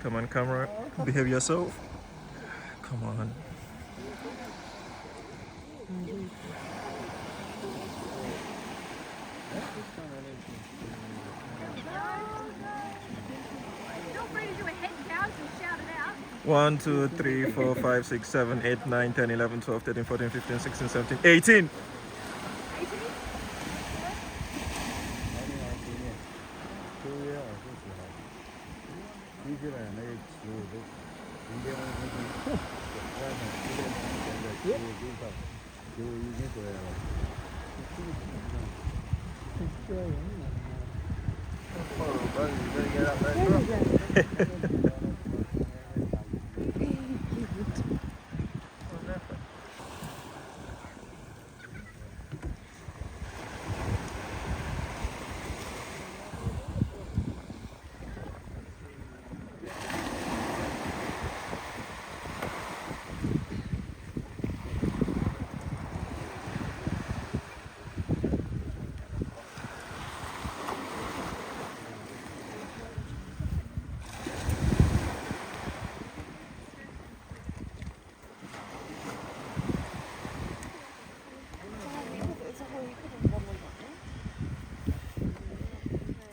Come on, camera. Behave yourself. Come on. Feel free to do a head count and shout it out. 1, 2, 3, 4, 5, 6, 7, 8, 9, 10, 11, 12, 13, 14, 15, 16, 17, 18. 18?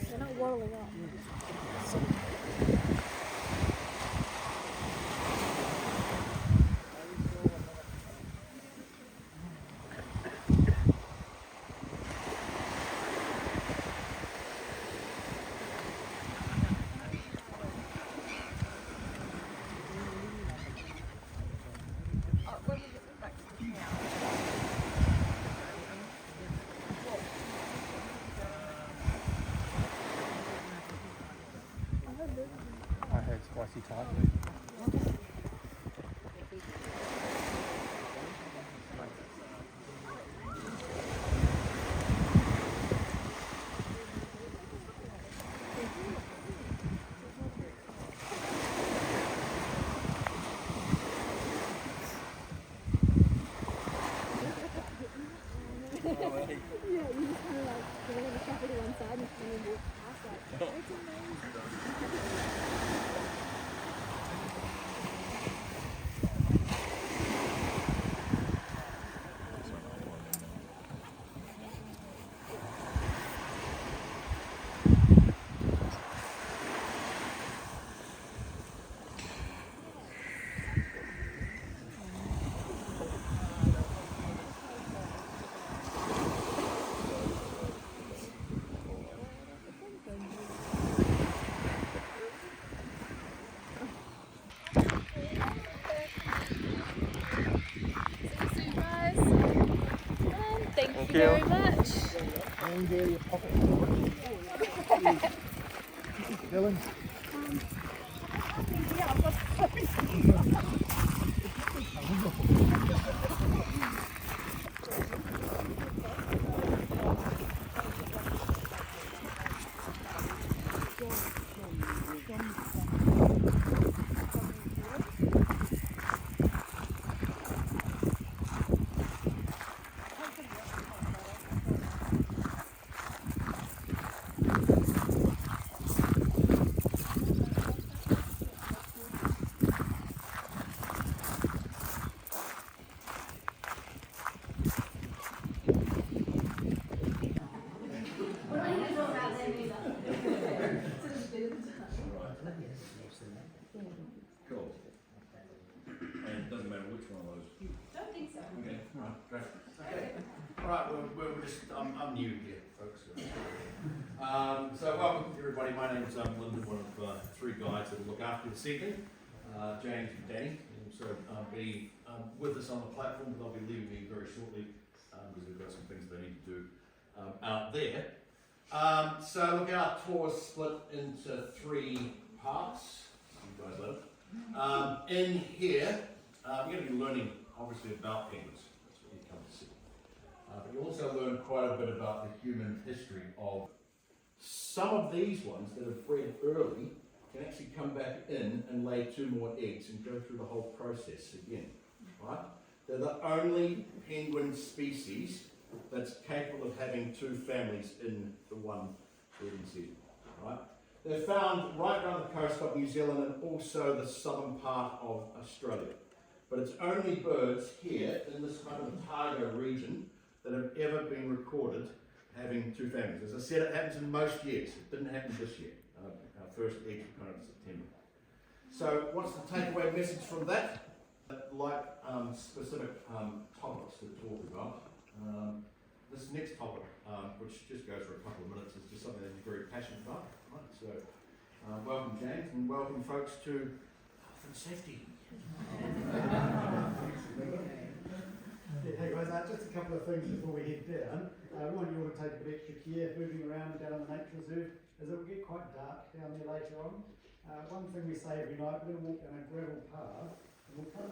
They're not waddling up. I had spicy Thai. Yeah, you just kind of like go on the shuffle to one side and then walk past like, it's amazing. Thank you very much. And your pocket. Dylan. Cool. And it doesn't matter which one of those. Don't think so. Okay, alright, great. Okay. Alright, we're just, I'm new here, folks. So welcome everybody, my name's Lyndon, one of three guides that will look after the Scenic. James and Danny will also be with us on the platform, but they'll be leaving me very shortly because they've got some things they need to do out there. So look, our tour is split into three parts. You guys love it. In here, you're going to be learning obviously about penguins. That's what you come to see. But you'll also learn quite a bit about the human history of some of these ones that have bred early can actually come back in and lay 2 more eggs and go through the whole process again. Right? They're the only penguin species that's capable of having 2 families in the one breeding season. Right? They're found right around the coast of New Zealand and also the southern part of Australia. But it's only birds here in this kind of taiga region that have ever been recorded having two families. As I said, it happens in most years. It didn't happen this year. Our first eggs were kind of in September. So what's the takeaway message from that? Like specific topics to talk about. This next topic, which just goes for a couple of minutes, is just something that you're very passionate about. Right? So welcome James, and welcome folks to health and safety. Hey guys, just a couple of things before we head down. We want you all to take a bit extra care moving around down in the nature reserve, as it will get quite dark down there later on. One thing we say every night, we're going to walk down a gravel path, and we'll come.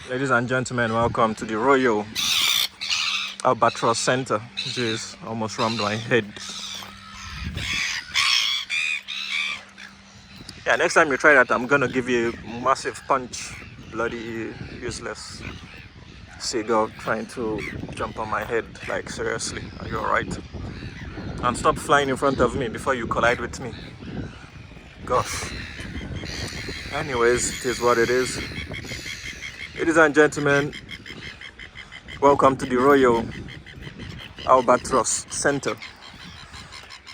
Ladies and gentlemen, welcome to the Royal Albatross Center. Jeez, almost rammed my head. Yeah, next time you try that, I'm gonna give you a massive punch. Bloody useless seagull trying to jump on my head. Like, seriously, are you alright? And stop flying in front of me before you collide with me. Gosh. Anyways, it is what it is. Ladies and gentlemen, welcome to the Royal Albatross Center.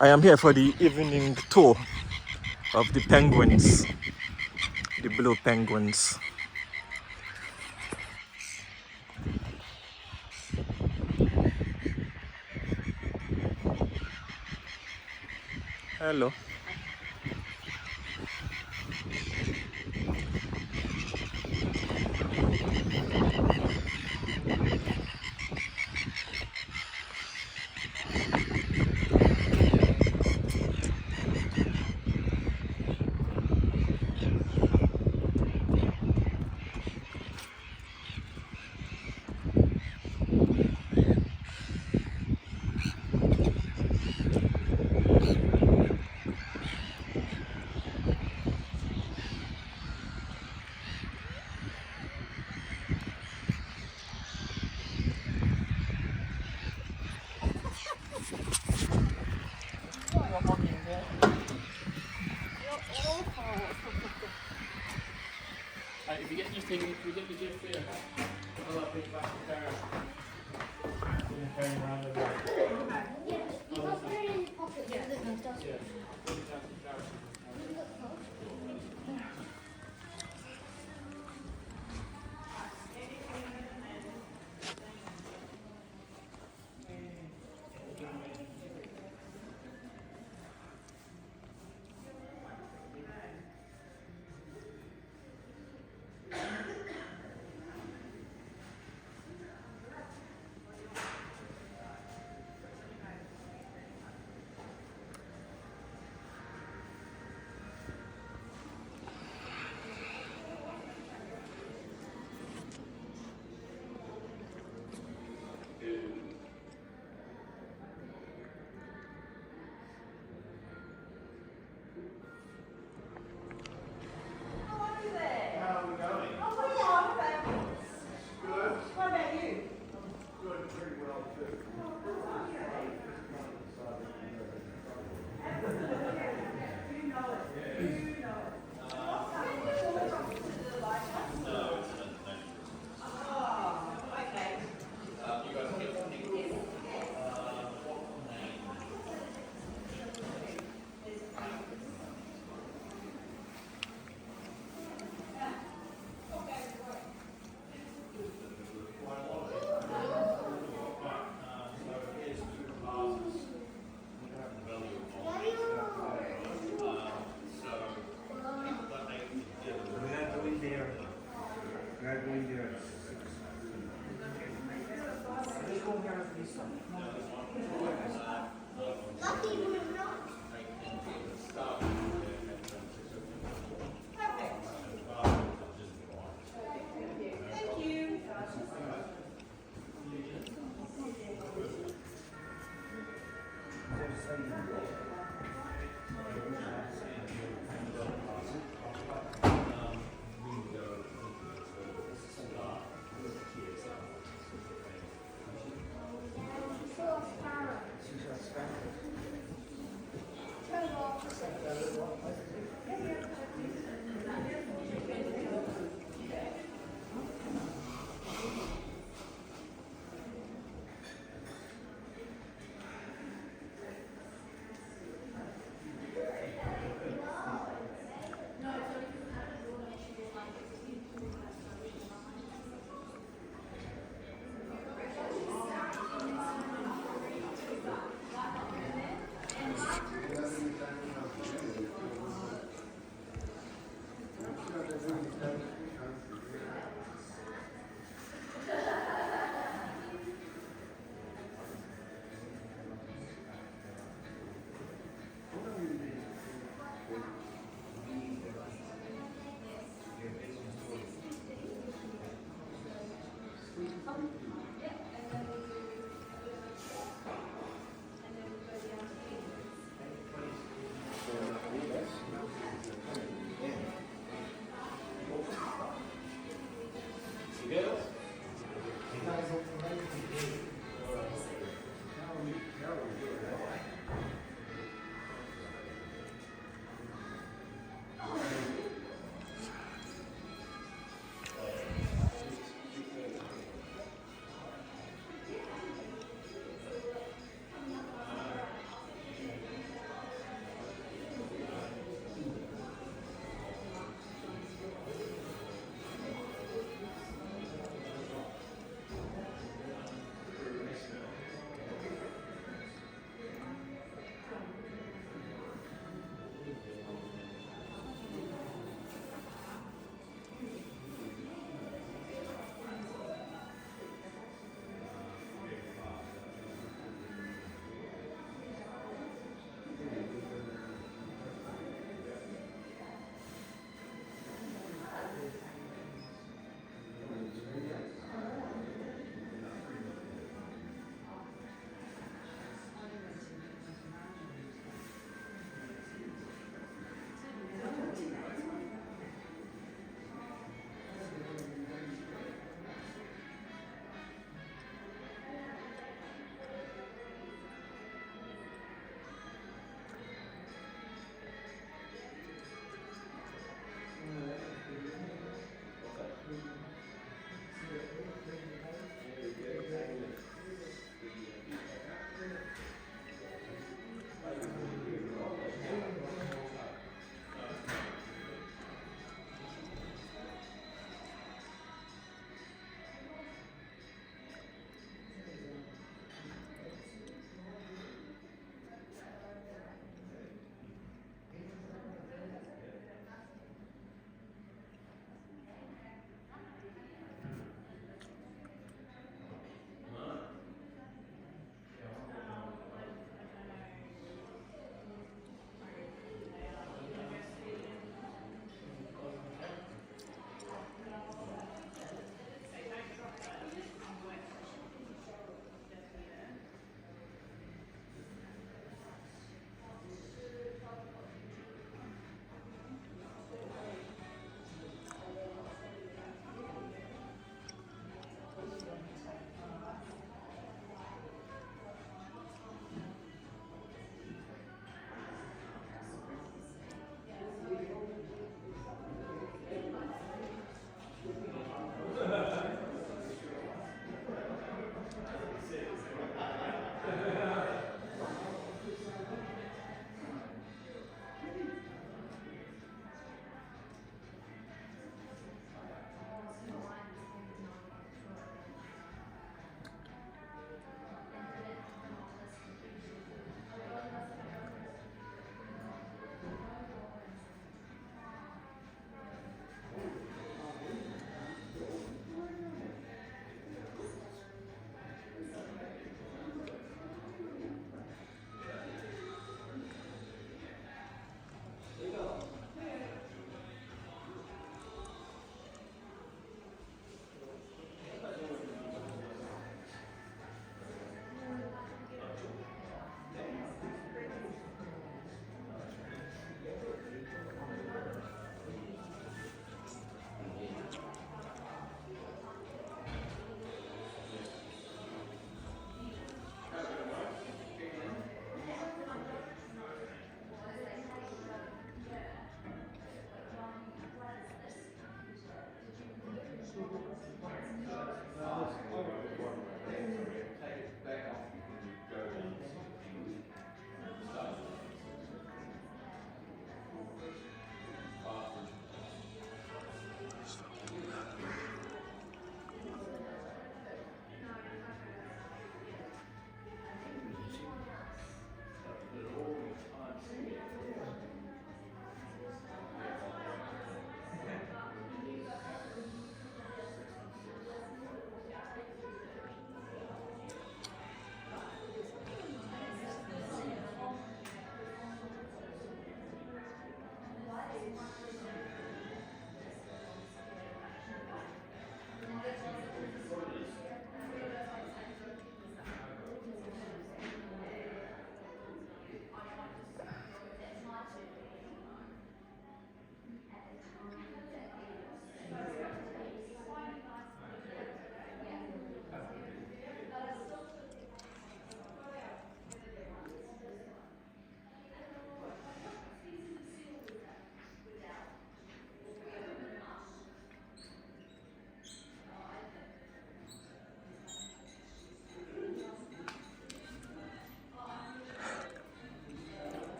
I am here for the evening tour of the penguins, the Blue Penguins. Hello. If you get anything, if you get the gift there, I'll have it back to Karen. Carrying around with it. Yeah, you got put it in your pocket. Yeah, there's no stuff.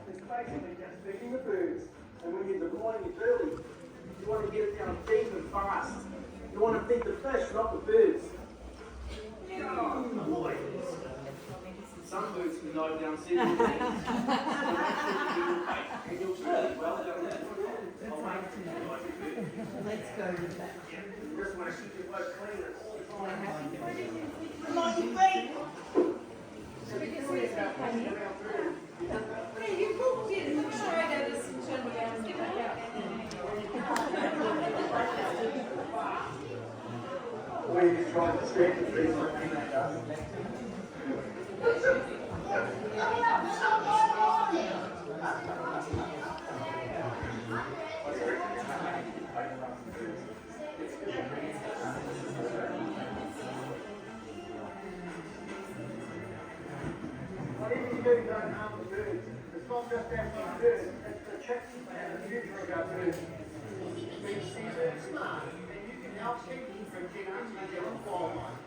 It's basically just feeding the birds. And when you're deploying it early, you want to get it down deep and fast. You want to feed the fish, not the birds. Oh, boy. Some birds can dive down 7 meters. And you'll see it well down there. Let's go with that. You just want to keep your boat clean all the time. Come on, you feet. Hey, you booked it. Make sure I get this and turn around and get back out. We just try to stretch the trees like that. Whatever you do, don't harm the birds. It's not just our birds, it's the chicks and the future of our birds. They're smart, and you can help keep them from getting into the wildlife.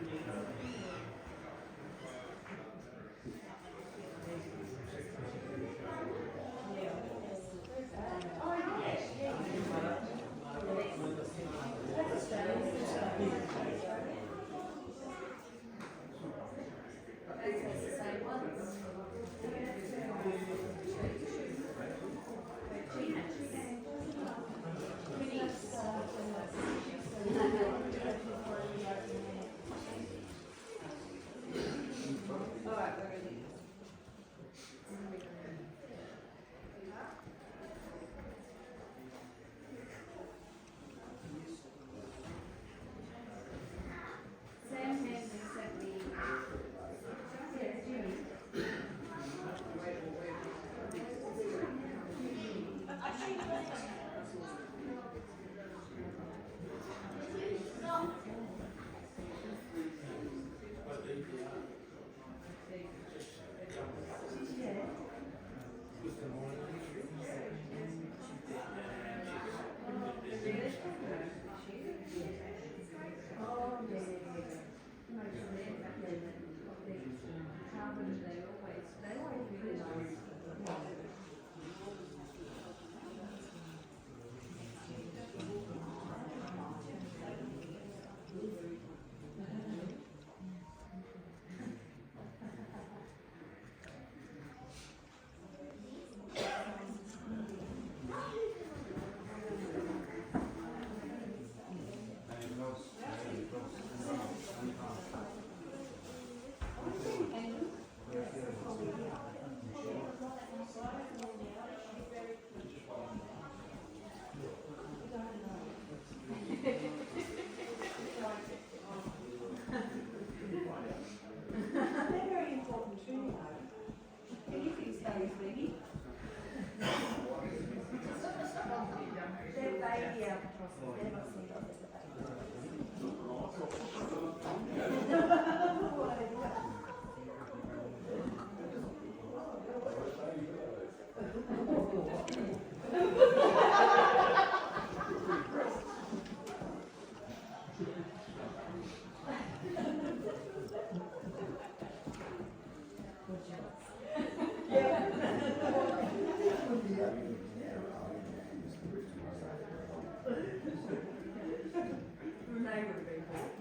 they would have been bought.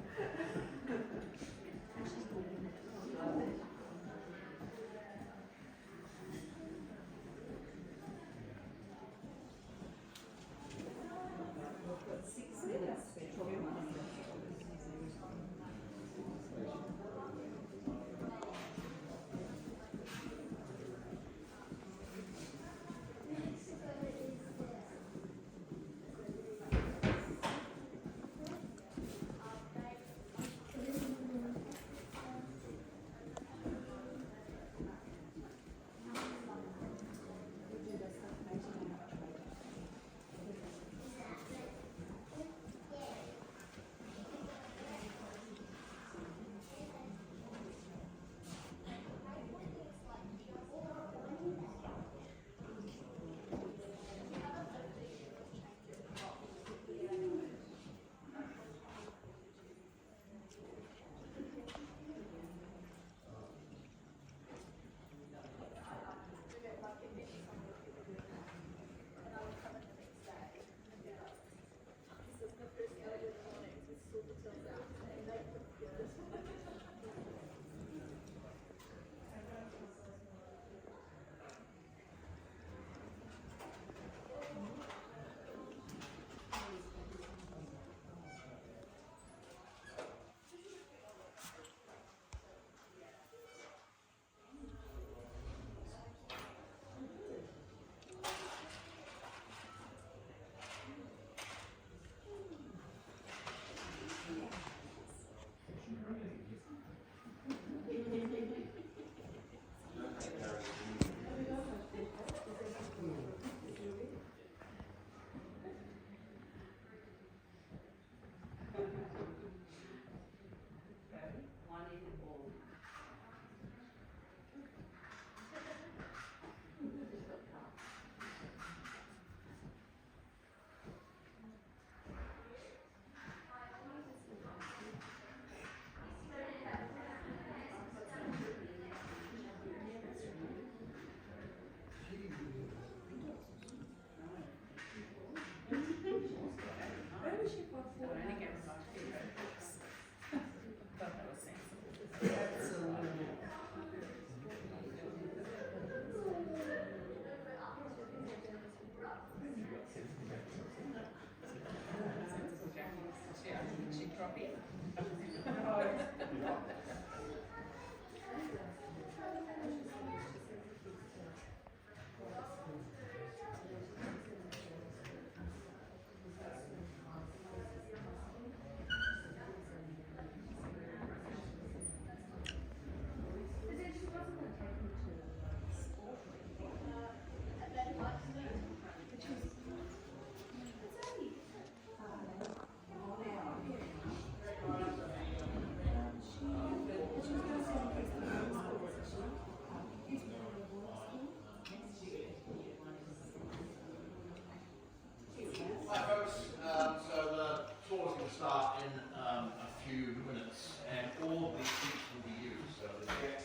Hi folks, so the tour is going to start in a few minutes and all the seats will be used, so the deck,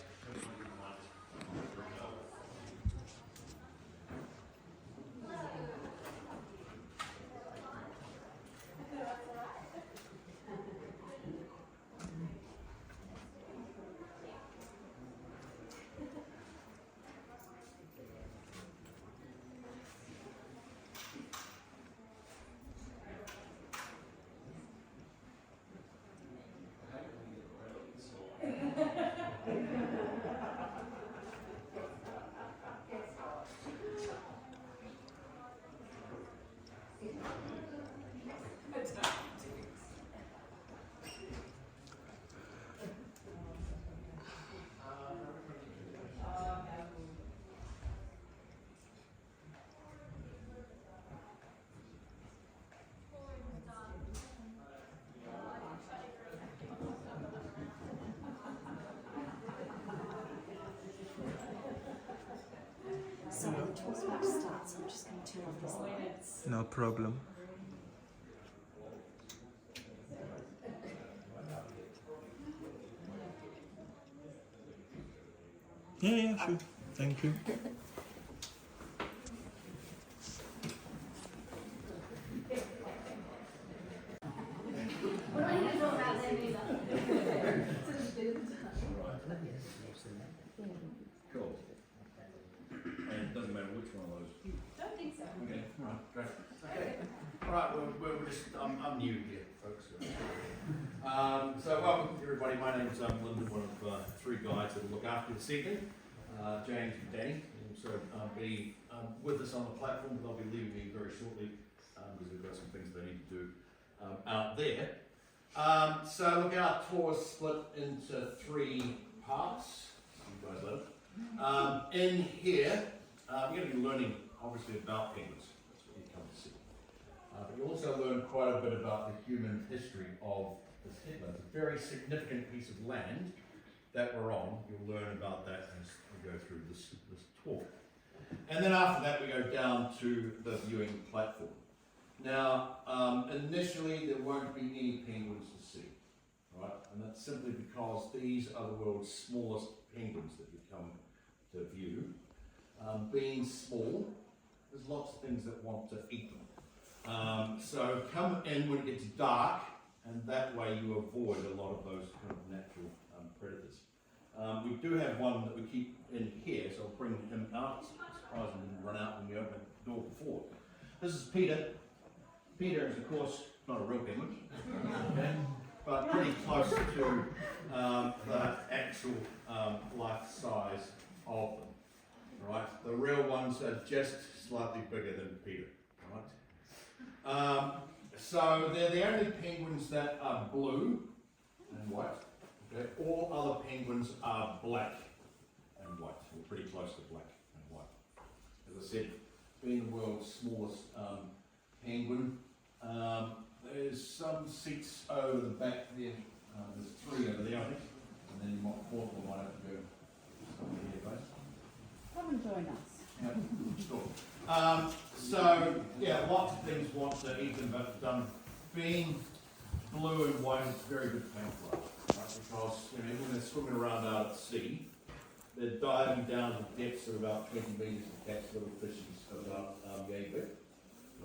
Sorry, the tour's about to start, so I'm just going to turn off this lights. No problem. Yeah, sure. Thank you. What Cool. And it doesn't matter which one of those. Don't think so. Okay, alright, great. Okay. Alright, we're just, I'm new here, folks. So welcome everybody, my name's Lyndon, one of three guides that will look after this evening. James and Danny will also be with us on the platform, but they'll be leaving me very shortly because they've got some things they need to do out there. So look, our tour is split into three parts. You guys love it. In here, you're going to be learning obviously about penguins. That's what you come to see. But you'll also learn quite a bit about the human history of this headland. It's a very significant piece of land that we're on. You'll learn about that as we go through this talk. And then after that we go down to the viewing platform. Now, initially there won't be any penguins to see, right? And that's simply because these are the world's smallest penguins that you come to view. Being small, there's lots of things that want to eat them. So come in when it gets dark, and that way you avoid a lot of those kind of natural predators. We do have one that we keep in here, so I'll bring him out. Surprising he didn't run out when we opened the door before. This is Peter. Peter is, of course, not a real penguin, okay, but pretty close to the actual life size of them. Right? The real ones are just slightly bigger than Peter. Right? So they're the only penguins that are blue and white. Okay? All other penguins are black and white. We're pretty close to black and white. As I said, being the world's smallest penguin, there's some seats over the back there. There's three over there, I think. And then you might, fourth one might have to go somewhere here, guys. Come and join us. Yeah, sure. So, yeah, lots of things want to eat them, but being blue and white is very good camouflage, right? Because when they're swimming around out at sea, they're diving down to depths of about 20 metres to catch little fishies about yay big,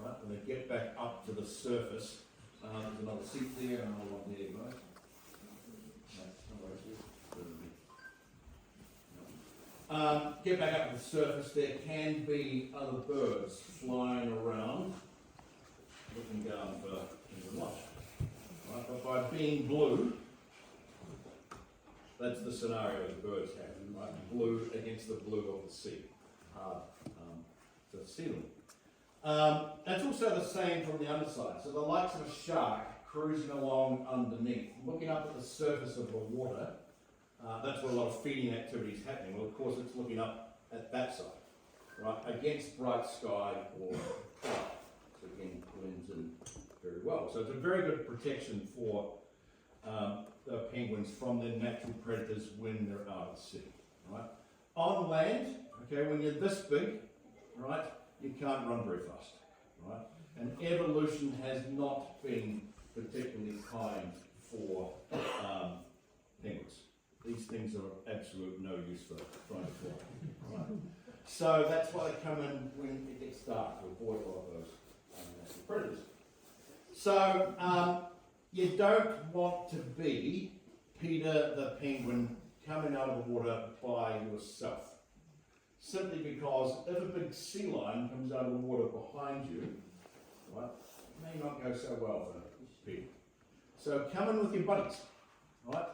right? When they get back up to the surface, there's another seat there and another one there, guys. Get back up to the surface, there can be other birds flying around, looking down for the lunch. Right? But by being blue, that's the scenario the birds have, right? Blue against the blue of the sea, to see them. That's also the same from the underside. So the likes of a shark cruising along underneath, looking up at the surface of the water. That's where a lot of feeding activity is happening. Well, of course, it's looking up at that side, right, against bright sky or cloud. So again, blends in very well. So it's a very good protection for the penguins from their natural predators when they're out at sea, right? On land, okay, when you're this big, right, you can't run very fast, right? And evolution has not been particularly kind for penguins. These things are absolute no use for trying to fly. Right? So that's why they come in when it gets dark to avoid a lot of those natural predators. So you don't want to be Peter the penguin coming out of the water by yourself. Simply because if a big sea lion comes out of the water behind you, right, it may not go so well for Peter. So come in with your buddies, right?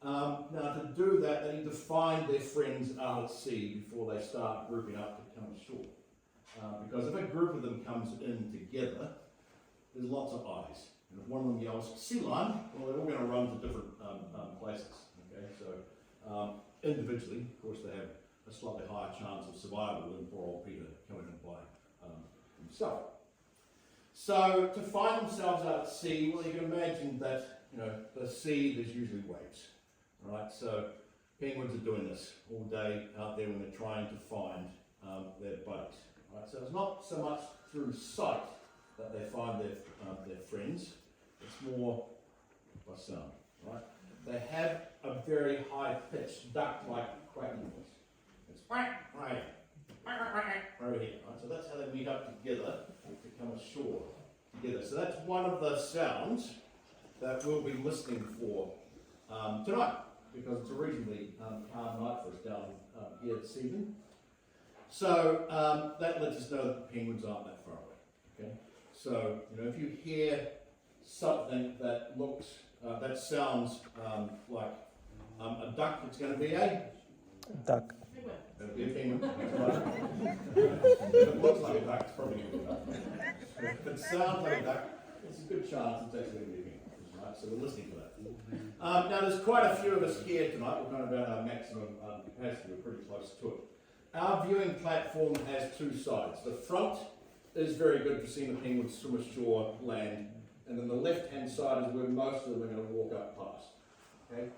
Now to do that, they need to find their friends out at sea before they start grouping up to come ashore. Because if a group of them comes in together, there's lots of eyes. And if one of them yells, sea lion, well, they're all going to run to different places. Okay, so individually, of course, they have a slightly higher chance of survival than poor old Peter coming in by himself. So to find themselves out at sea, well, you can imagine that the sea, there's usually waves. Right, so penguins are doing this all day out there when they're trying to find their buddies. Right, so it's not so much through sight that they find their friends; it's more by sound. Right, they have a very high-pitched duck-like quacking voice. It's quack, right, over here. Right, so that's how they meet up together to come ashore together. So that's one of the sounds that we'll be listening for tonight, because it's a reasonably calm night for us down here this evening. So that lets us know that the penguins aren't that far away. Okay? So, you know, if you hear something that looks, that sounds like a duck, it's going to be a Duck. it'll be a penguin. If it looks like a duck, it's probably going to be a duck. If it sounds like a duck, it's a good chance it's actually going to be a penguin. Right? So we're listening for that. Now there's quite a few of us here tonight. We're kind of at our maximum capacity. We're pretty close to it. Our viewing platform has two sides. The front is very good for seeing the penguins swim ashore, land, and then the left-hand side is where most of them are going to walk up past. Okay?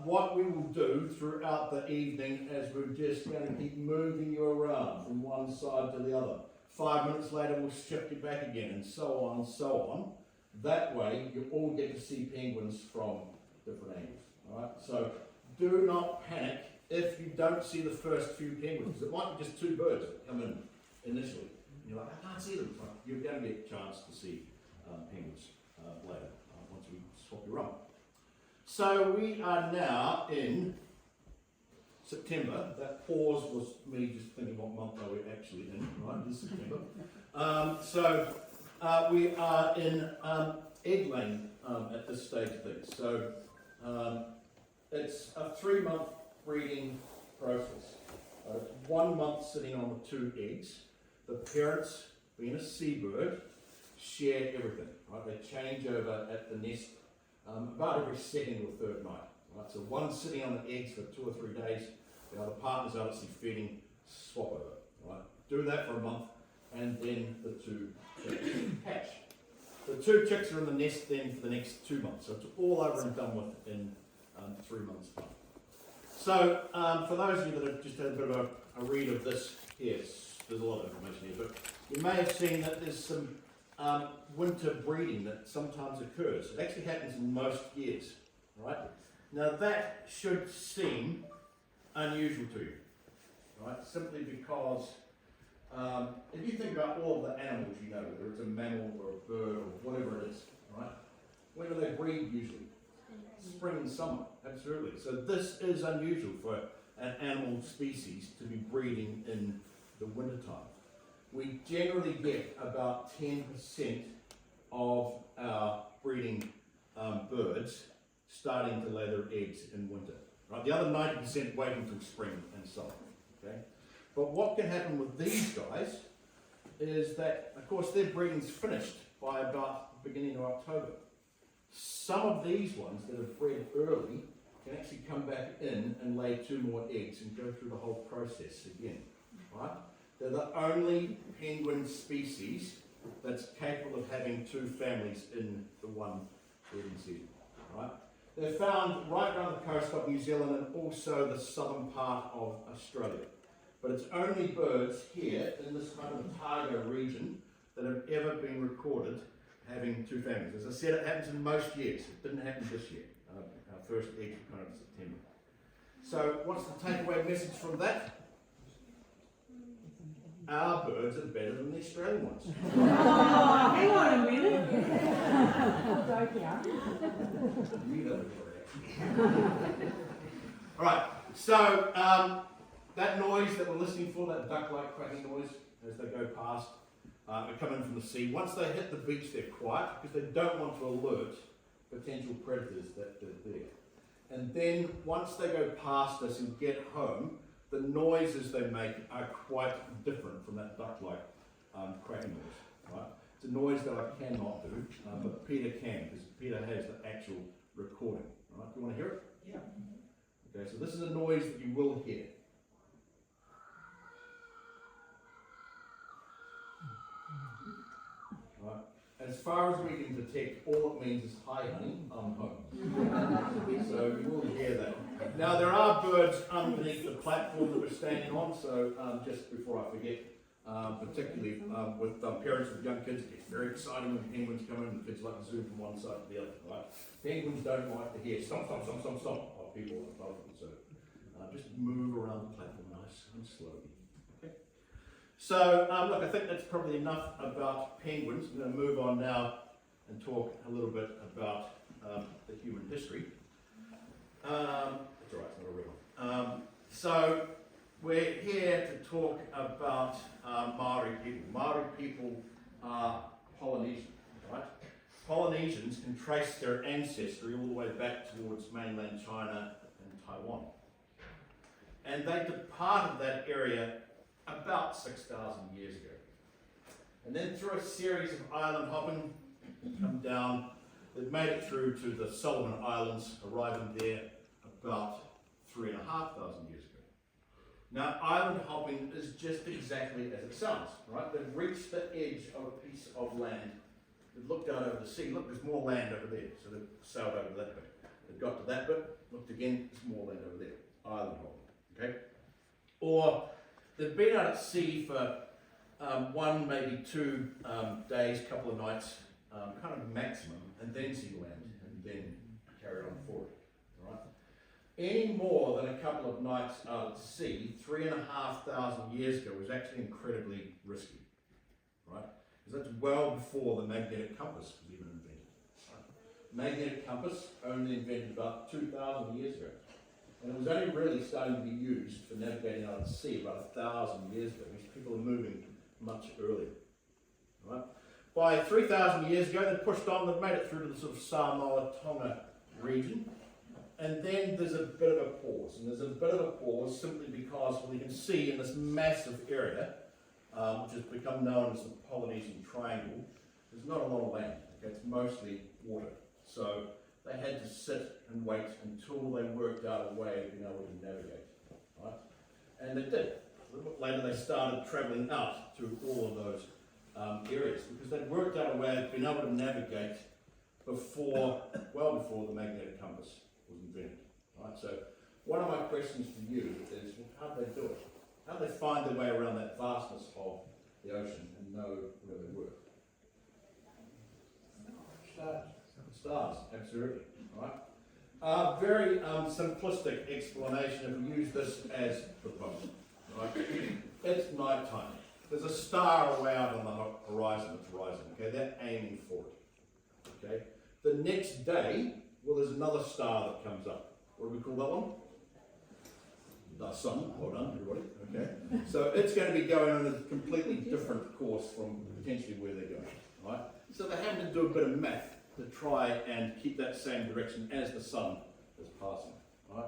What we will do throughout the evening is we're just going to keep moving you around from one side to the other. 5 minutes later we'll shift you back again, and so on and so on. That way you all get to see penguins from different angles. All right? So do not panic if you don't see the first few penguins, because it might be just two birds that come in initially. And you're like, I can't see them. You're going to get a chance to see penguins later, once we swap you around. So we are now in September. That pause was me just thinking what month are we actually in, right? This September. We are in egg laying at this stage of things. So it's a 3-month breeding process. 1 month sitting on the 2 eggs. The parents, being a seabird, share everything. Right? They change over at the nest about every second or third night. Right? So one's sitting on the eggs for 2 or 3 days. The other partner's obviously feeding, swap over. Right? Do that for a month, and then the 2 chicks hatch. The 2 chicks are in the nest then for the next 2 months. So it's all over and done with in 3 months' time. So for those of you that have just had a bit of a read of this, yes, there's a lot of information here, but you may have seen that there's some winter breeding that sometimes occurs. It actually happens in most years, right? Now that should seem unusual to you, right? Simply because if you think about all of the animals you know, whether it's a mammal or a bird or whatever it is, right? When do they breed usually? Spring and summer, absolutely. So this is unusual for an animal species to be breeding in the wintertime. We generally get about 10% of our breeding birds starting to lay their eggs in winter. Right? The other 90% wait until spring and summer. Okay? But what can happen with these guys is that, of course, their breeding's finished by about the beginning of October. Some of these ones that are bred early can actually come back in and lay 2 more eggs and go through the whole process again. Right? They're the only penguin species that's capable of having 2 families in the one breeding season. Right? They're found right around the coast of New Zealand and also the southern part of Australia. But it's only birds here in this kind of Otago region that have ever been recorded having 2 families. As I said, it happens in most years. It didn't happen this year. Our first eggs were kind of in September. So what's the takeaway message from that? Our birds are better than the Australian ones. Hang on a minute. You know the Alright, so that noise that we're listening for, that duck-like cracking noise as they go past, they come in from the sea. Once they hit the beach, they're quiet because they don't want to alert potential predators that are there. And then once they go past us and get home, the noises they make are quite different from that duck-like cracking noise. Right? It's a noise that I cannot do, but Peter can, because Peter has the actual recording. Right? Do you want to hear it? Yeah. Okay, so this is a noise that you will hear. Right? As far as we can detect, all it means is, hi honey, I'm home. So you will hear that. Now there are birds underneath the platform that we're standing on, so just before I forget, particularly with parents with young kids, it gets very exciting when penguins come in, the kids like to zoom from one side to the other, right? Penguins don't like to hear stop, stop, stop, stop, stop of people above them, so just move around the platform nice and slowly. Okay. So look, I think that's probably enough about penguins. I'm going to move on now and talk a little bit about the human history. That's all right, it's not a real one. So we're here to talk about Māori people. Māori people are Polynesian, right? Polynesians can trace their ancestry all the way back towards mainland China and Taiwan. And they departed that area about 6,000 years ago. And then through a series of island hopping, come down, they've made it through to the Solomon Islands, arriving there about 3,500 years ago. Now, island hopping is just exactly as it sounds, right? They've reached the edge of a piece of land. They've looked out over the sea. Look, there's more land over there. So they've sailed over that bit. They've got to that bit, looked again, there's more land over there. Island hopping, okay? Or they've been out at sea for 1, maybe 2 days, couple of nights, kind of maximum, and then see land, and then carry on forward, all right? Any more than a couple of nights out at sea, 3,500 years ago, was actually incredibly risky, right? Because that's well before the magnetic compass was even invented. Right? Magnetic compass only invented about 2,000 years ago. And it was only really starting to be used for navigating out at sea about 1,000 years ago. These people are moving much earlier. Right? By 3,000 years ago, they pushed on, they've made it through to the sort of Samoa, Tonga region. And then there's a bit of a pause. And there's a bit of a pause simply because, well, you can see in this massive area, which has become known as the Polynesian Triangle, there's not a lot of land. Okay? It's mostly water. So they had to sit and wait until they worked out a way of being able to navigate. Right? And they did. A little bit later they started travelling out through all of those areas because they'd worked out a way of being able to navigate before, well before the magnetic compass was invented. Right? So one of my questions for you is, well, how did they do it? How did they find their way around that vastness of the ocean and know where they were? Stars, absolutely. Right? Very simplistic explanation if we use this as the boat. Right? It's night time. There's a star away out on the horizon that's rising. Okay, they're aiming for it. Okay. The next day, well, there's another star that comes up. What do we call that one? The sun. Well done, everybody. Okay. So it's going to be going on a completely different course from potentially where they're going. Right. So they're having to do a bit of math to try and keep that same direction as the sun is passing. Right?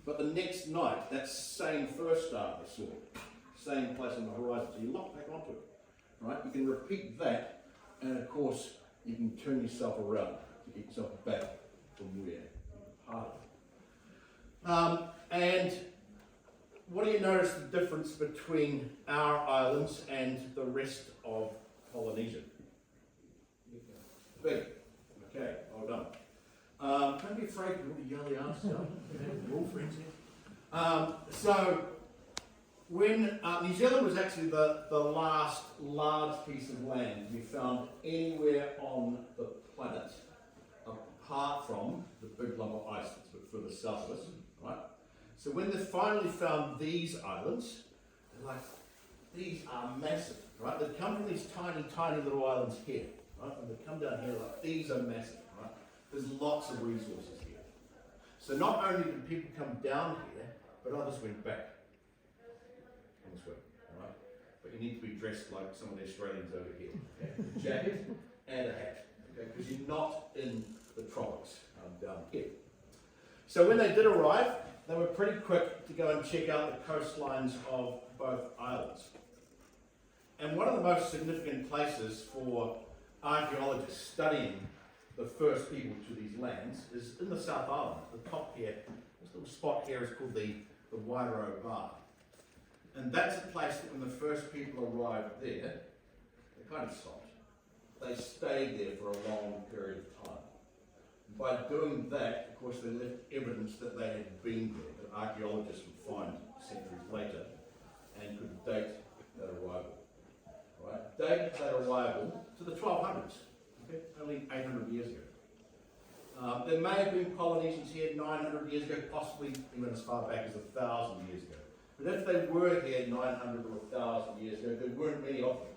But the next night, that same first star they saw, same place on the horizon, so you lock back onto it. Right? You can repeat that, and of course, you can turn yourself around to get yourself back from where you departed. And what do you notice the difference between our islands and the rest of Polynesia? Big. Okay, well done. Don't be afraid to yell the answer. We're all friends here. So, when New Zealand was actually the last large piece of land we found anywhere on the planet, apart from the big lump of ice that's a bit further south of us, right? So when they finally found these islands, they're like, these are massive, right? They come from these tiny, tiny little islands here. Right? And they come down here like, these are massive, right? There's lots of resources here. So not only did people come down here, but others went back on this way, right? But you need to be dressed like some of the Australians over here, okay? A jacket and a hat, okay? Because you're not in the tropics down here. So when they did arrive, they were pretty quick to go and check out the coastlines of both islands. And one of the most significant places for archaeologists studying the first people to these lands is in the South Island. The top here, this little spot here is called the Wairau Bar. And that's a place that when the first people arrived there, they kind of stopped. They stayed there for a long period of time. And by doing that, of course, they left evidence that they had been there, that archaeologists would find centuries later and could date that arrival. Right? Date that arrival to the 1200s, okay? Only 800 years ago. There may have been Polynesians here 900 years ago, possibly even as far back as 1,000 years ago. But if they were here 900 or 1,000 years ago, there weren't many of them.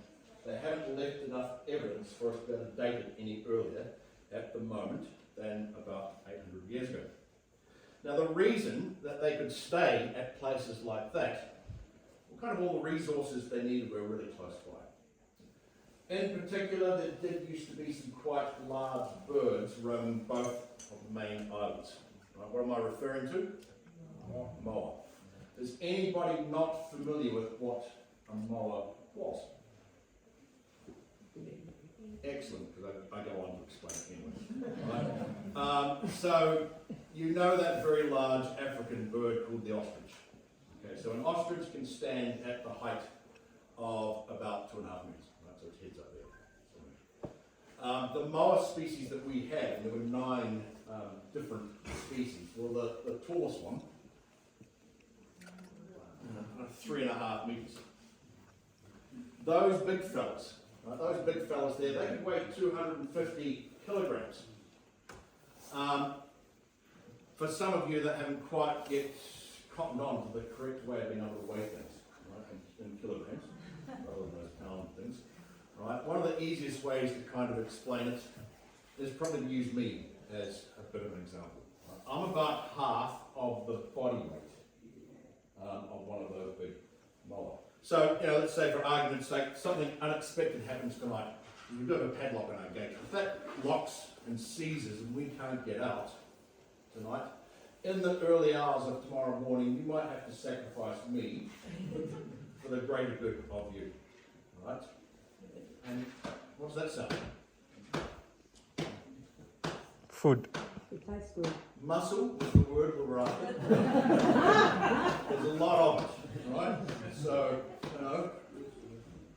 they haven't left enough evidence for us to be able to date it any earlier at the moment than about 800 years ago. Now the reason that they could stay at places like that, well, kind of all the resources they needed were really close by. In particular, there did used to be some quite large birds roaming both of the main islands. Right, what am I referring to? Moa. Is anybody not familiar with what a moa was? Excellent, because I go on to explain it anyway. Right? So you know that very large African bird called the ostrich. Okay, so an ostrich can stand at the height of about 2.5 meters. Right? So its head's up there. The moa species that we had, and there were 9 different species. Well, the tallest one, 3.5 meters. Those big fellas, right, those big fellas there, they could weigh 250 kilograms. For some of you that haven't quite yet cottoned on to the correct way of being able to weigh things, right, in kilograms, rather than those pound things, right, one of the easiest ways to kind of explain it is probably to use me as a bit of an example. Right? I'm about half of the body weight of one of those big moa. So, you know, let's say for argument's sake, something unexpected happens tonight. We do have a padlock in our gate. If that locks and seizes and we can't get out tonight, in the early hours of tomorrow morning, you might have to sacrifice me for the greater good of you. Right? And what does that sound? Food. It tastes good. Muscle is the word we're after. There's a lot of it, right? So, you know,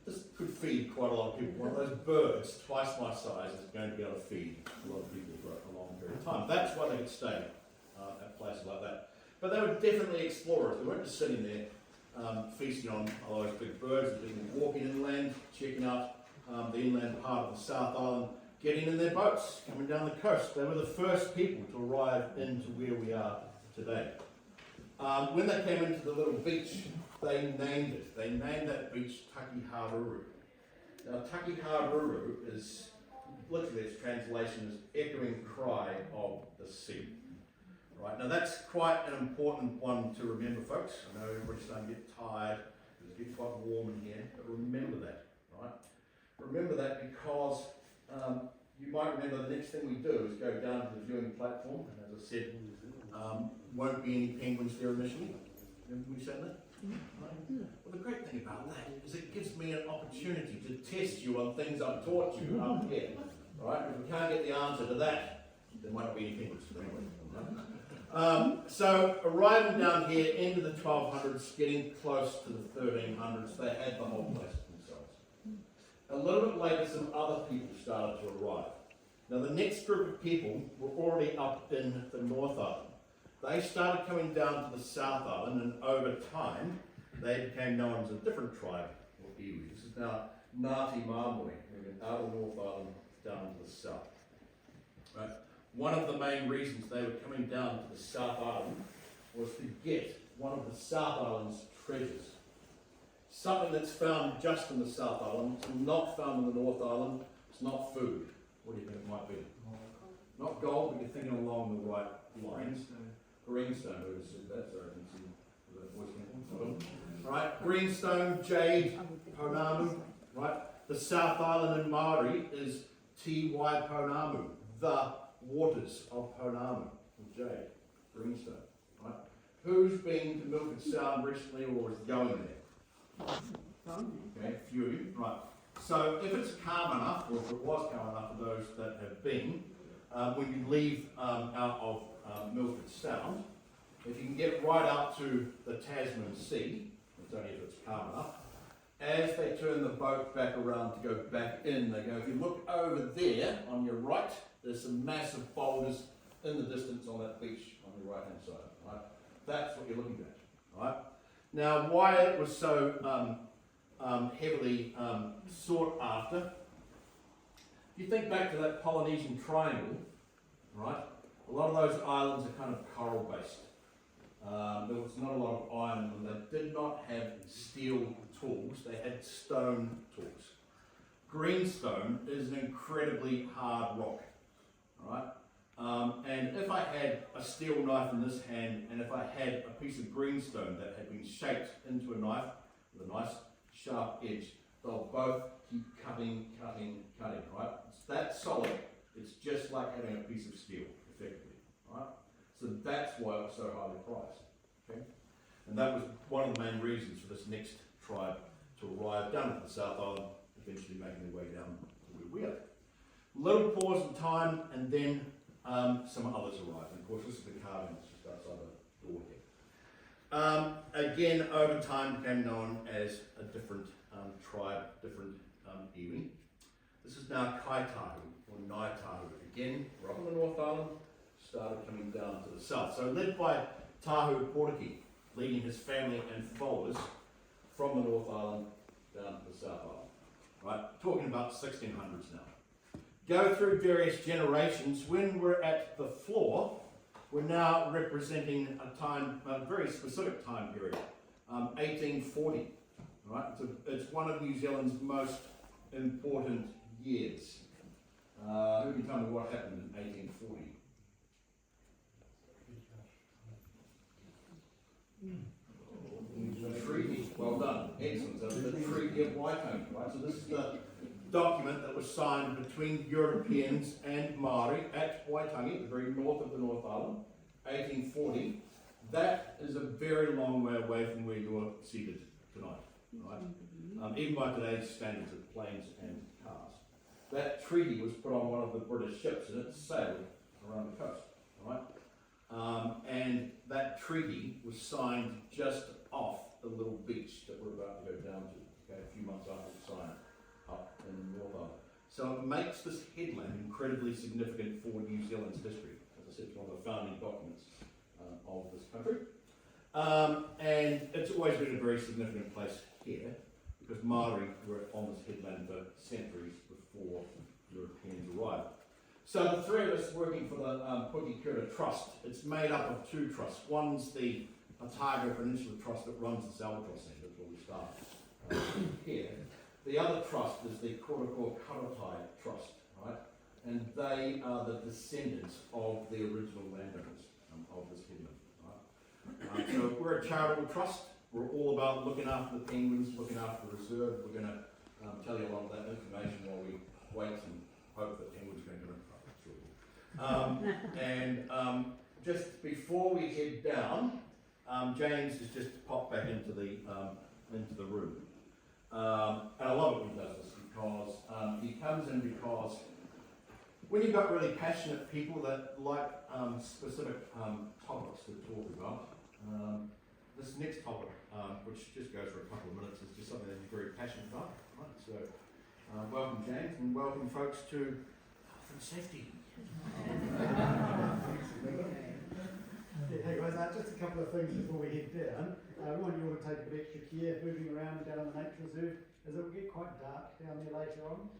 this could feed quite a lot of people. One of those birds, twice my size, is going to be able to feed a lot of people for a long period of time. That's why they could stay at places like that. But they were definitely explorers. They weren't just sitting there feasting on all those big birds. They were walking inland, checking out the inland part of the South Island, getting in their boats, coming down the coast. They were the first people to arrive into where we are today. When they came into the little beach, they named it. They named that beach Takiharuru. Now Takiharuru is, literally its translation is echoing cry of the sea. Right, now that's quite an important one to remember, folks. I know everybody's starting to get tired, it's getting quite warm in here, but remember that, right? Remember that because you might remember the next thing we do is go down to the viewing platform, and as I said, won't be any penguins there initially. Remember we said that? Right? Well, the great thing about that is it gives me an opportunity to test you on things I've taught you up here. Right? If we can't get the answer to that, there might not be any penguins anyway. Right? So arriving down here into the 1200s, getting close to the 1300s, they had the whole place to themselves. A little bit later, some other people started to arrive. Now the next group of people were already up in the North Island. They started coming down to the South Island, and over time, they became known as a different tribe, or iwi. This is now Ngāti Māori, moving out of the North Island down to the south. Right? One of the main reasons they were coming down to the South Island was to get one of the South Island's treasures. Something that's found just in the South Island, it's not found in the North Island, it's not food. What do you think it might be? Not gold, but you're thinking along the right lines. Greenstone, who said that? Sorry, I didn't see the voice came. Right, greenstone, jade, pounamu. Right, the South Island in Māori is T.Y. pounamu, the waters of pounamu, jade, greenstone. Right, who's been to Milford Sound recently or is going there? Okay, a few of you. Right. So if it's calm enough, or if it was calm enough for those that have been, when you leave out of Milford Sound, if you can get right out to the Tasman Sea, it's only if it's calm enough, as they turn the boat back around to go back in, they go, if you look over there on your right, there's some massive boulders in the distance on that beach on your right hand side. Right? That's what you're looking at. Right? Now, why it was so heavily sought after, if you think back to that Polynesian triangle, right? A lot of those islands are kind of coral based. There was not a lot of iron, and they did not have steel tools, they had stone tools. greenstone is an incredibly hard rock, right? And if I had a steel knife in this hand, and if I had a piece of greenstone that had been shaped into a knife with a nice sharp edge, they'll both keep cutting, right? It's that solid, it's just like having a piece of steel, effectively, right? So that's why it was so highly priced, okay? And that was one of the main reasons for this next tribe to arrive down at the South Island, eventually making their way down to where we are. Little pause in time, and then some others arrive. And of course, this is the carving that's just outside the door here. Again, over time, became known as a different tribe, different iwi. This is now Kaitahu, or Ngaitahu. Again, we're up on the North Island, started coming down to the south. So led by Tahu Portaki, leading his family and followers from the North Island down to the South Island. Right, talking about 1600s now. Go through various generations. When we're at the floor, we're now representing a very specific time period, 1840. Right, it's one of New Zealand's most important years. Who can tell me what happened in 1840? The treaty, well done, excellent. So the Treaty of Waitangi, right? So this is the document that was signed between Europeans and Māori at Waitangi, at the very north of the North Island, 1840. That is a very long way away from where you're seated tonight, right? Even by today's standards of planes and cars. That treaty was put on one of the British ships and it sailed around the coast, right? And that treaty was signed just off the little beach that we're about to go down to, okay, a few months after the sign up in the North Island. So it makes this headland incredibly significant for New Zealand's history. As I said, it's one of the founding documents of this country. And it's always been a very significant place here because Māori were on this headland for centuries before Europeans arrived. So the three of us working for the Pukekura Trust, it's made up of two trusts. One's the Otago Peninsula Trust that runs this Albatross Centre, that's where we start here. The other trust is the Kororā Trust, right? And they are the descendants of the original landowners of this headland, right? So we're a charitable trust. We're all about looking after the penguins, looking after the reserve. We're going to tell you a lot of that information while we wait and hope that penguins are going to come in. Just before we head down, James has just popped back into the room. And I love it when he does this because he comes in because when you've got really passionate people that like specific topics to talk about, this next topic, which just goes for a couple of minutes, is just something that you're very passionate about. Right? So, welcome James, and welcome folks to health and safety. Hey guys, just a couple of things before we head down. We want you all to take a bit extra care moving around down the nature reserve, as it will get quite dark down there later on.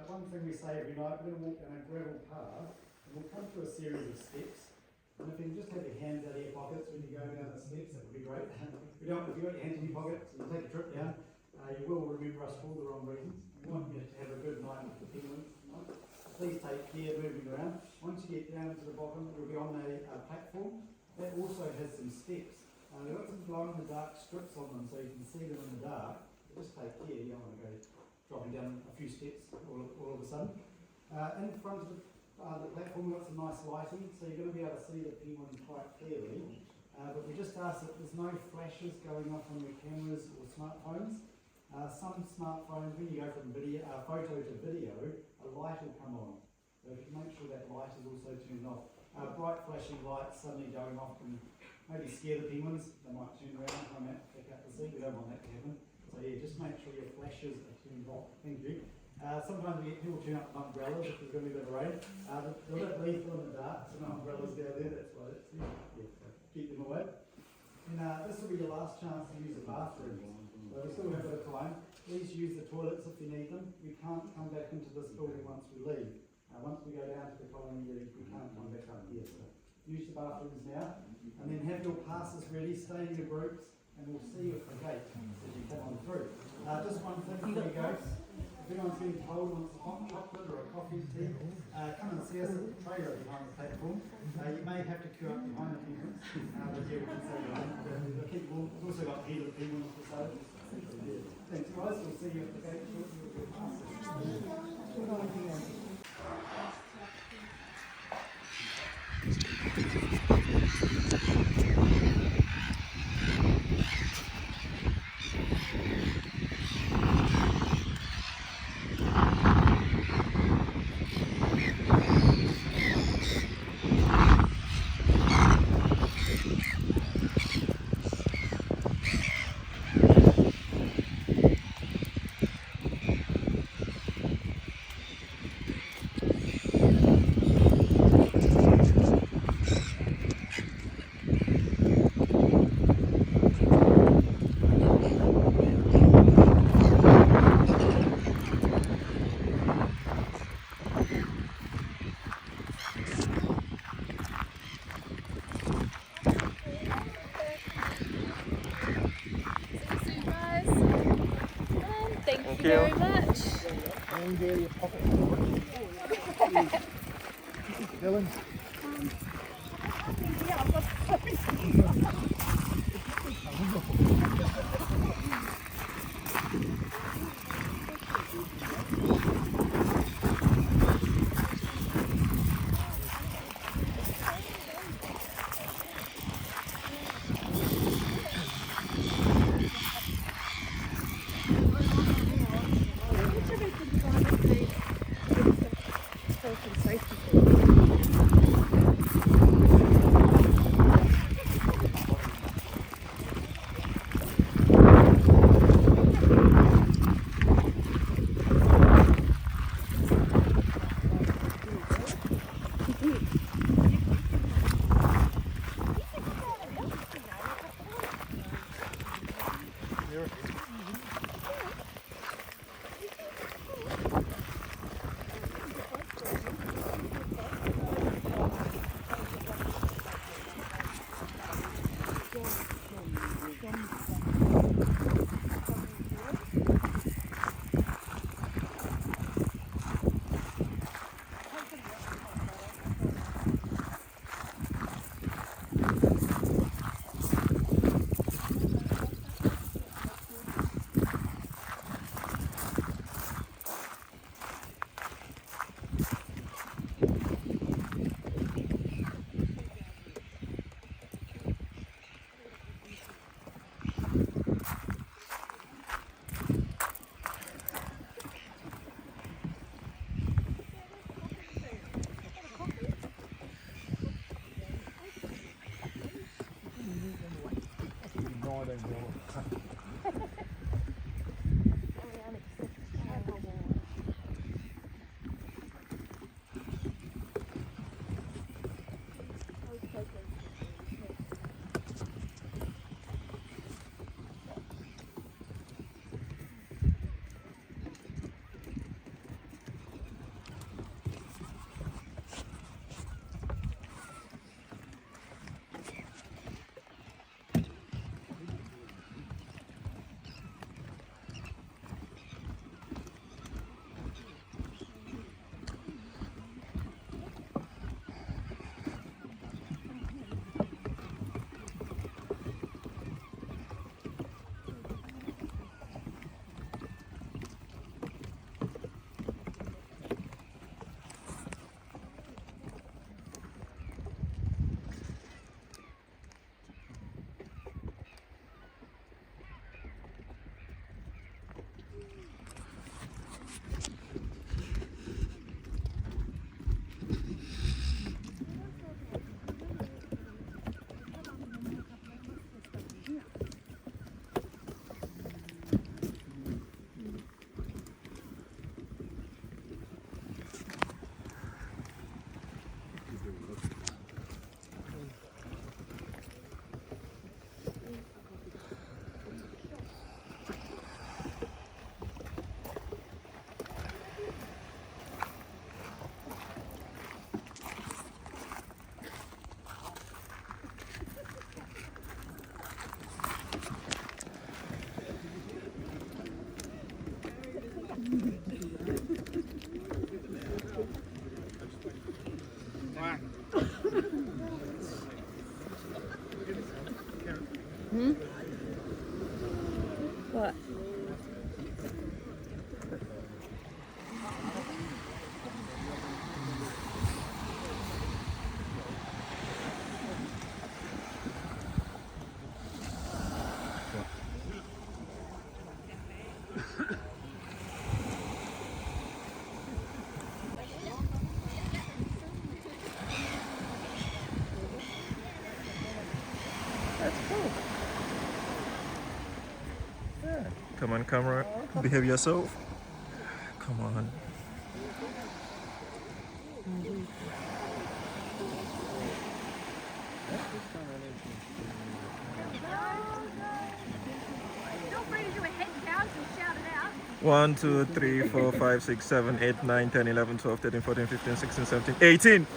One thing we say every night, we're going to walk down a gravel path, and we'll come to a series of steps. And if you can just have your hands out of your pockets when you go down the steps, that would be great. If you've got your hands in your pockets and you take a trip down, you will remember us for all the wrong reasons. We want you to have a good night with the penguins tonight. Please take care moving around. Once you get down to the bottom, we'll be on a platform. That also has some steps. They've got some glow-in-the-dark strips on them so you can see them in the dark. But just take care, you don't want to go dropping down a few steps all of a sudden. In front of the platform, we've got some nice lighting, so you're going to be able to see the penguin quite clearly. But we just ask that there's no flashes going off on your cameras or smartphones. Some smartphones, when you go from photo to video, a light will come on. So if you can make sure that light is also turned off. Bright flashing lights suddenly going off can maybe scare the penguins. They might turn around and come out, pick up the sea. We don't want that to happen. So yeah, just make sure your flashes are turned off. Thank you. Sometimes we get people turn up umbrellas if there's going to be a bit of rain. They're a bit lethal in the dark, so no umbrellas down there, that's why it's there. Yeah, keep them away. And this will be your last chance to use the bathrooms. So we still have a bit of time. Please use the toilets if you need them. We can't come back into this building once we leave. Once we go down to the colony, we can't come back up here. So use the bathrooms now. And then have your passes ready, stay in your groups, and we'll see you at the gate as you come on through. Just one thing before you go. anyone's getting cold, wants a hot chocolate or a coffee, tea, come and see us at the trailer behind the platform. You may have to queue up behind the penguins, but yeah, we can say we've also got heated penguins for sale. Thanks guys, we'll see you at the gate shortly. Thank you very much. Dylan. What? That's cool. Come on, camera. Behave yourself. Come on. Feel free to do a head count and shout it out. 1, 2, 3, 4, 5, 6, 7, 8, 9, 10, 11, 12, 13, 14, 15, 16, 17, 18. 18?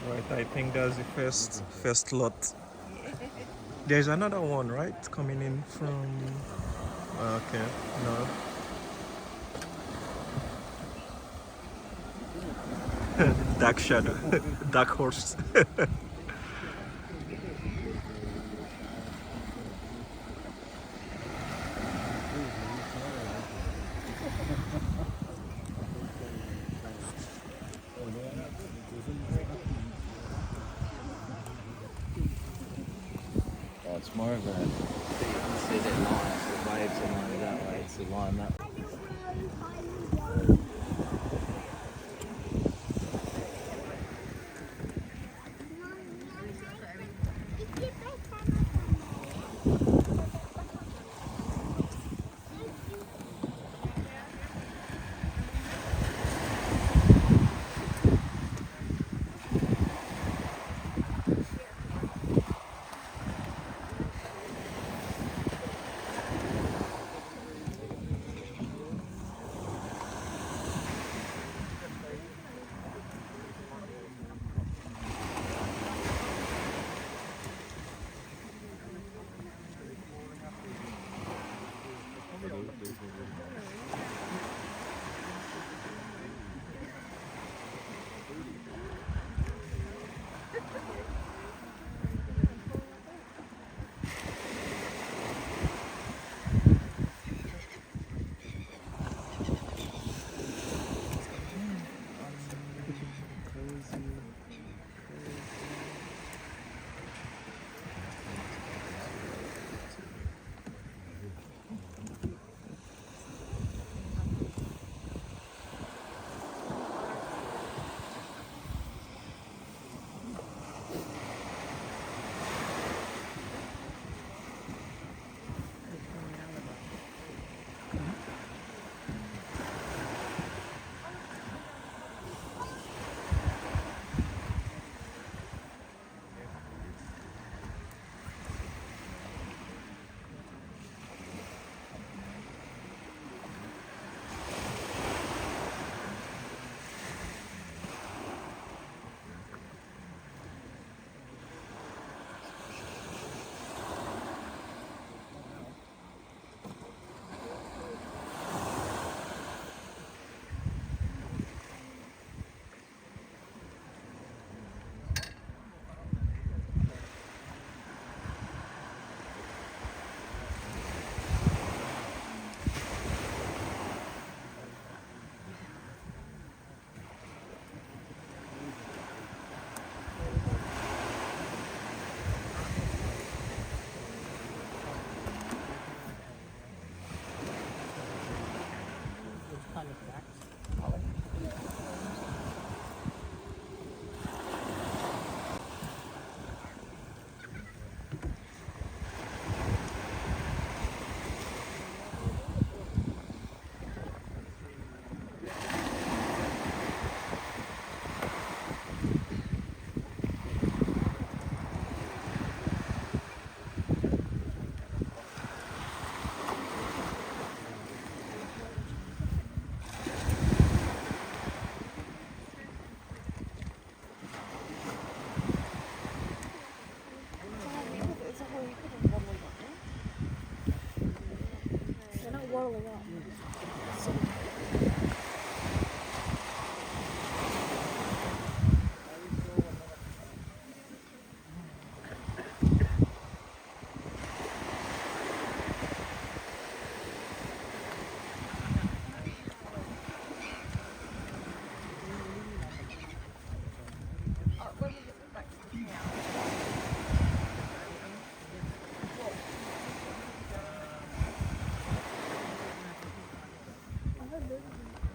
Right, I think that's the first lot. There's another one, right? Coming in from... Okay, no. Dark shadow, dark horse. It's more of a, you see that line, the waves are lined that way, it's the line that way.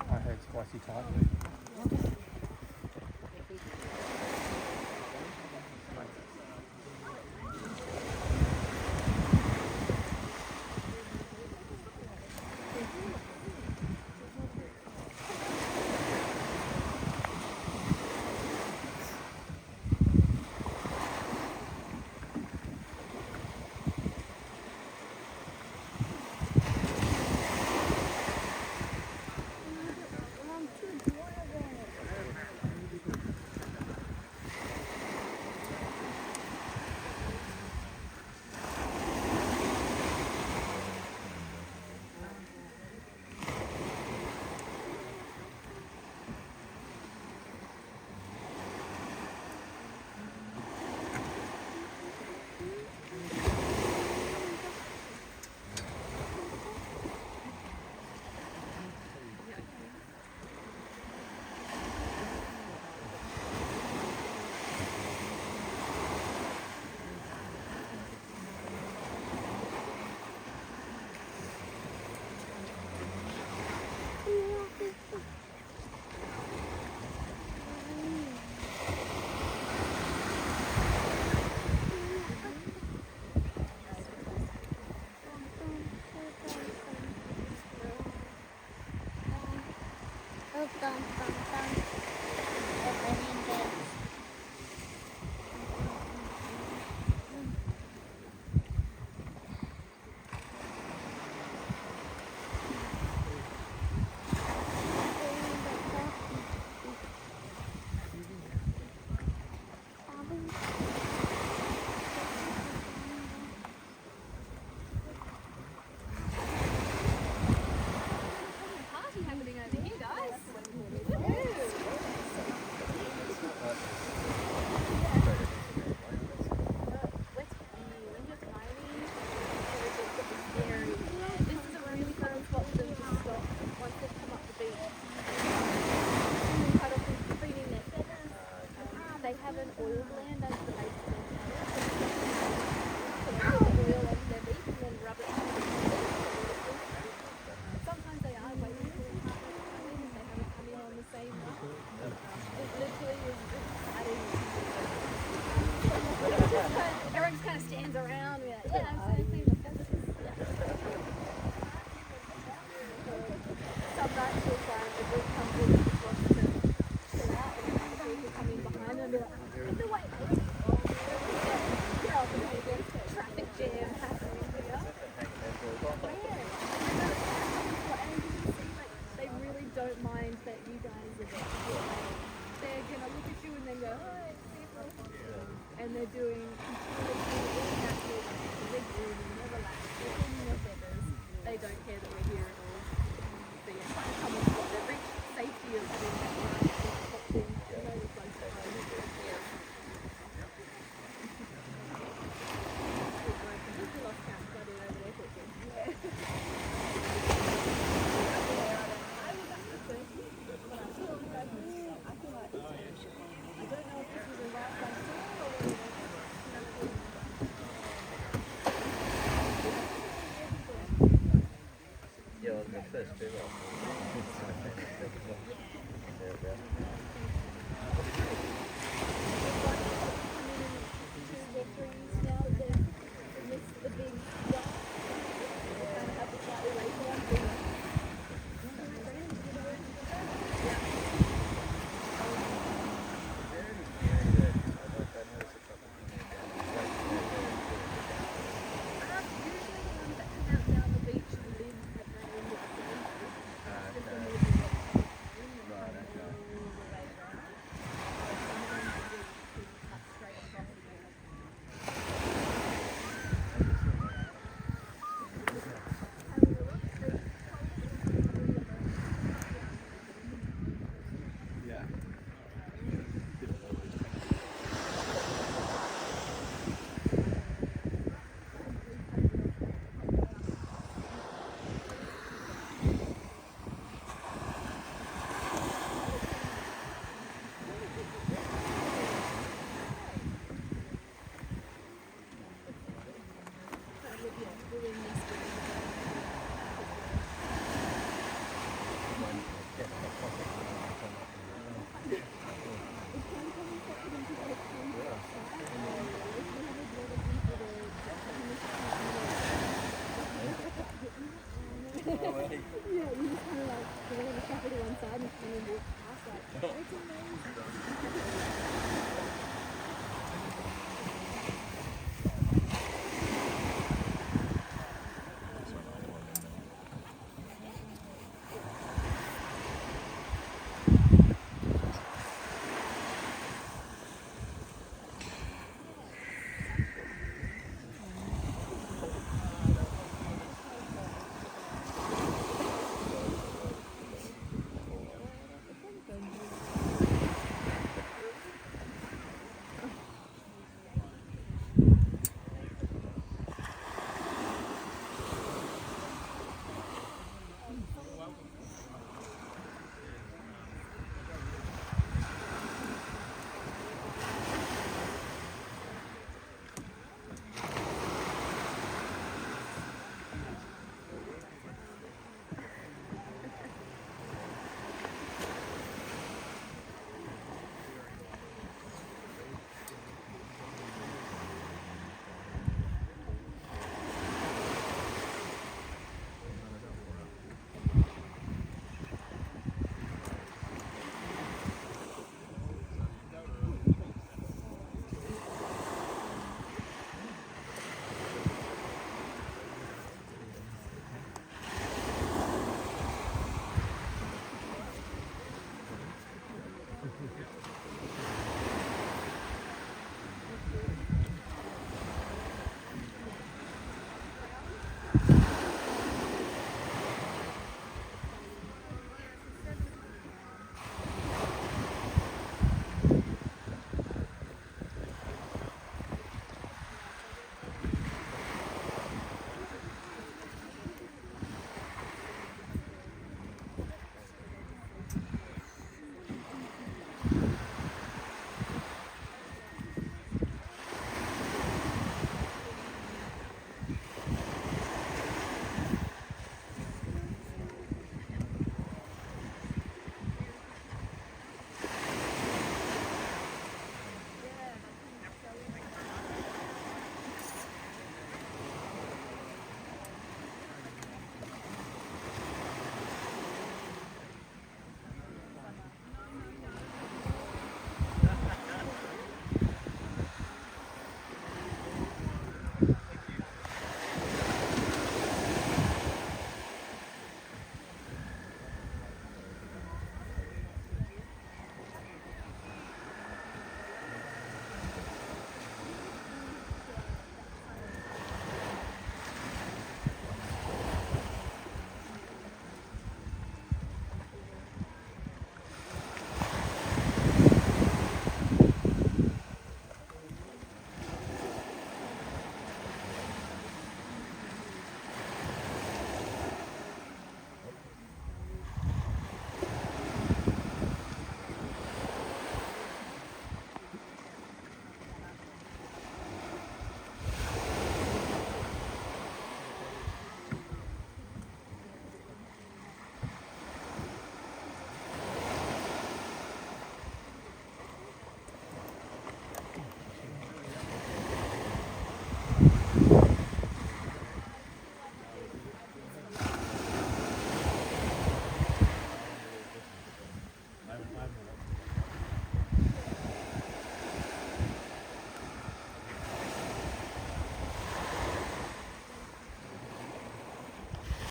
I heard spicy Thai. They don't care that we're here at all. So yeah, trying to come with the reach safety of having